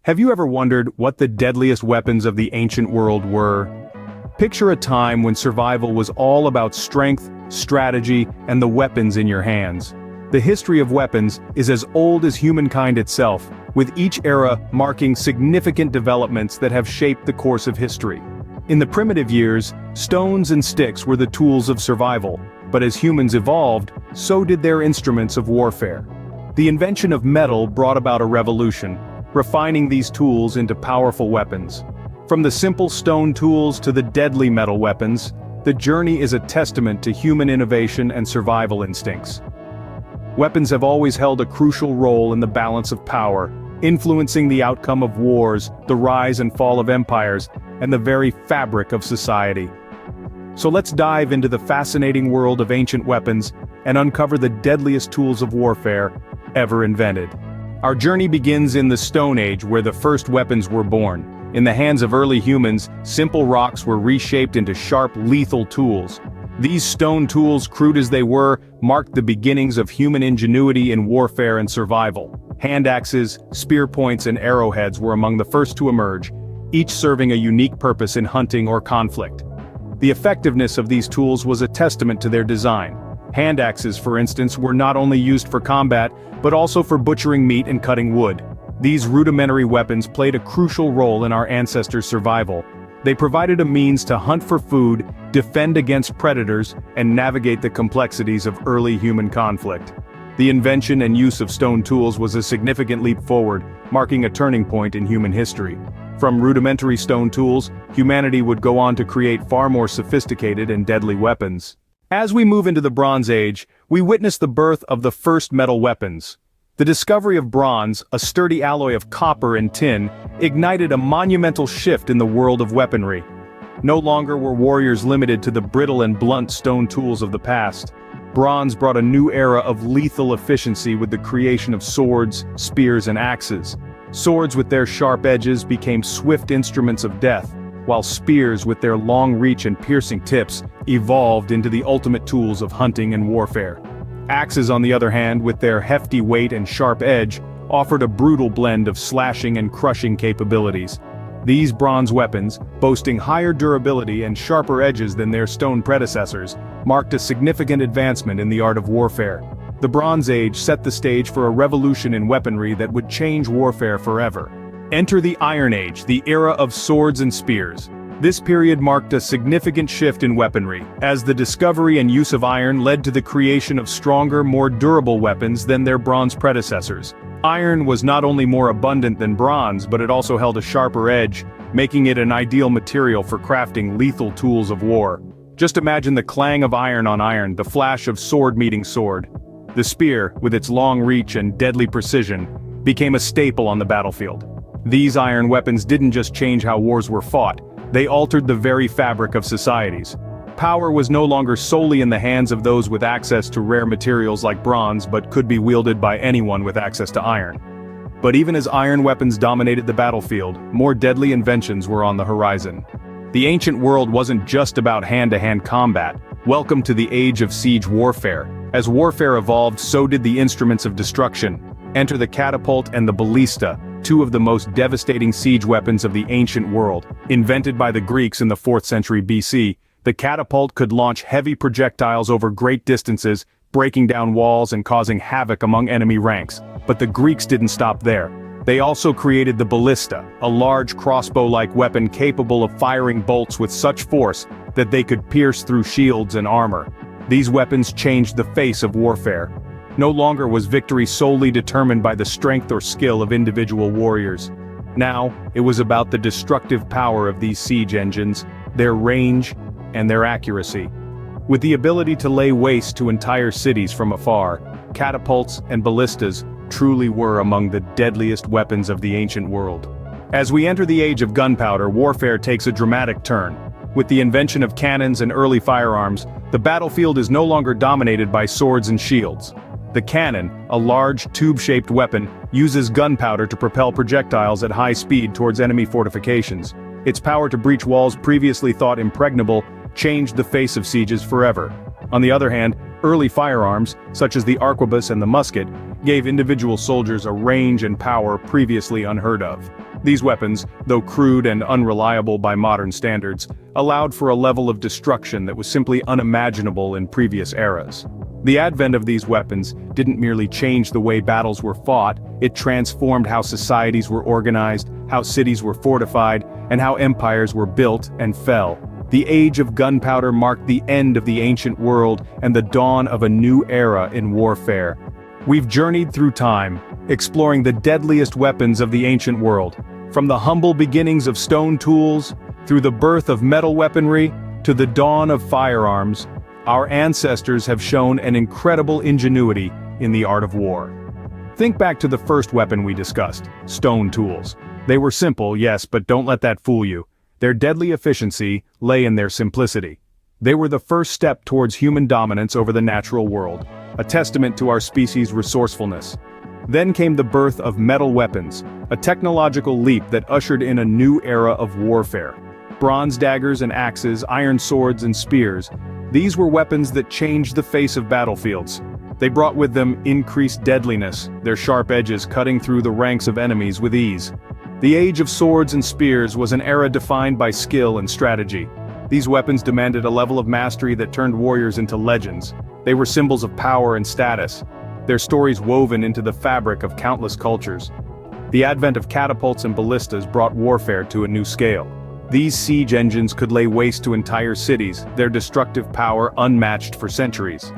Have you ever wondered what the deadliest weapons of the ancient world were? Picture a time when survival was all about strength, strategy, and the weapons in your hands. The history of weapons is as old as humankind itself, with each era marking significant developments that have shaped the course of history. In the primitive years, stones and sticks were the tools of survival, but as humans evolved, so did their instruments of warfare. The invention of metal brought about a revolution, refining these tools into powerful weapons. From the simple stone tools to the deadly metal weapons, the journey is a testament to human innovation and survival instincts. Weapons have always held a crucial role in the balance of power, influencing the outcome of wars, the rise and fall of empires, and the very fabric of society. So let's dive into the fascinating world of ancient weapons and uncover the deadliest tools of warfare ever invented. Our journey begins in the Stone Age, where the first weapons were born. In the hands of early humans, simple rocks were reshaped into sharp, lethal tools. These stone tools, crude as they were, marked the beginnings of human ingenuity in warfare and survival. Hand axes, spear points, and arrowheads were among the first to emerge, each serving a unique purpose in hunting or conflict. The effectiveness of these tools was a testament to their design. Hand axes, for instance, were not only used for combat, but also for butchering meat and cutting wood. These rudimentary weapons played a crucial role in our ancestors' survival. They provided a means to hunt for food, defend against predators, and navigate the complexities of early human conflict. The invention and use of stone tools was a significant leap forward, marking a turning point in human history. From rudimentary stone tools, humanity would go on to create far more sophisticated and deadly weapons. As we move into the Bronze Age, we witness the birth of the first metal weapons. The discovery of bronze, a sturdy alloy of copper and tin, ignited a monumental shift in the world of weaponry. No longer were warriors limited to the brittle and blunt stone tools of the past. Bronze brought a new era of lethal efficiency with the creation of swords, spears, and axes. Swords with their sharp edges became swift instruments of death, while spears with their long reach and piercing tips evolved into the ultimate tools of hunting and warfare. Axes, on the other hand, with their hefty weight and sharp edge, offered a brutal blend of slashing and crushing capabilities. These bronze weapons, boasting higher durability and sharper edges than their stone predecessors, marked a significant advancement in the art of warfare. The Bronze Age set the stage for a revolution in weaponry that would change warfare forever. Enter the Iron Age, the era of swords and spears. This period marked a significant shift in weaponry, as the discovery and use of iron led to the creation of stronger, more durable weapons than their bronze predecessors. Iron was not only more abundant than bronze, but it also held a sharper edge, making it an ideal material for crafting lethal tools of war. Just imagine the clang of iron on iron, the flash of sword meeting sword. The spear, with its long reach and deadly precision, became a staple on the battlefield. These iron weapons didn't just change how wars were fought, they altered the very fabric of societies. Power was no longer solely in the hands of those with access to rare materials like bronze, but could be wielded by anyone with access to iron. But even as iron weapons dominated the battlefield, more deadly inventions were on the horizon. The ancient world wasn't just about hand-to-hand combat. Welcome to the age of siege warfare. As warfare evolved, so did the instruments of destruction. Enter the catapult and the ballista, two of the most devastating siege weapons of the ancient world. Invented by the Greeks in the 4th century BC, the catapult could launch heavy projectiles over great distances, breaking down walls and causing havoc among enemy ranks. But the Greeks didn't stop there. They also created the ballista, a large crossbow-like weapon capable of firing bolts with such force that they could pierce through shields and armor. These weapons changed the face of warfare. No longer was victory solely determined by the strength or skill of individual warriors. Now, it was about the destructive power of these siege engines, their range, and their accuracy. With the ability to lay waste to entire cities from afar, catapults and ballistas truly were among the deadliest weapons of the ancient world. As we enter the age of gunpowder, warfare takes a dramatic turn. With the invention of cannons and early firearms, the battlefield is no longer dominated by swords and shields. The cannon, a large, tube-shaped weapon, uses gunpowder to propel projectiles at high speed towards enemy fortifications. Its power to breach walls previously thought impregnable changed the face of sieges forever. On the other hand, early firearms, such as the arquebus and the musket, gave individual soldiers a range and power previously unheard of. These weapons, though crude and unreliable by modern standards, allowed for a level of destruction that was simply unimaginable in previous eras. The advent of these weapons didn't merely change the way battles were fought, it transformed how societies were organized, how cities were fortified, and how empires were built and fell. The age of gunpowder marked the end of the ancient world and the dawn of a new era in warfare. We've journeyed through time, exploring the deadliest weapons of the ancient world. From the humble beginnings of stone tools, through the birth of metal weaponry, to the dawn of firearms, our ancestors have shown an incredible ingenuity in the art of war. Think back to the first weapon we discussed, stone tools. They were simple, yes, but don't let that fool you. Their deadly efficiency lay in their simplicity. They were the first step towards human dominance over the natural world, a testament to our species' resourcefulness. Then came the birth of metal weapons, a technological leap that ushered in a new era of warfare. Bronze daggers and axes, iron swords and spears, these were weapons that changed the face of battlefields. They brought with them increased deadliness, their sharp edges cutting through the ranks of enemies with ease. The age of swords and spears was an era defined by skill and strategy. These weapons demanded a level of mastery that turned warriors into legends. They were symbols of power and status, their stories woven into the fabric of countless cultures. The advent of catapults and ballistas brought warfare to a new scale. These siege engines could lay waste to entire cities, their destructive power unmatched for centuries.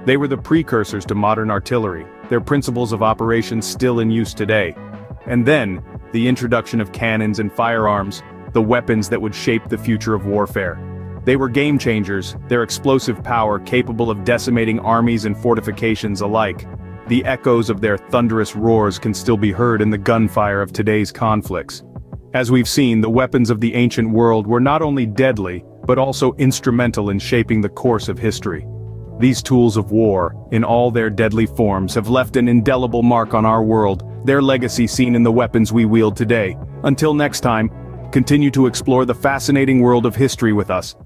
They were the precursors to modern artillery, their principles of operation still in use today. And then, the introduction of cannons and firearms, the weapons that would shape the future of warfare. They were game changers, their explosive power capable of decimating armies and fortifications alike. The echoes of their thunderous roars can still be heard in the gunfire of today's conflicts. As we've seen, the weapons of the ancient world were not only deadly, but also instrumental in shaping the course of history. These tools of war, in all their deadly forms, have left an indelible mark on our world, their legacy seen in the weapons we wield today. Until next time, continue to explore the fascinating world of history with us.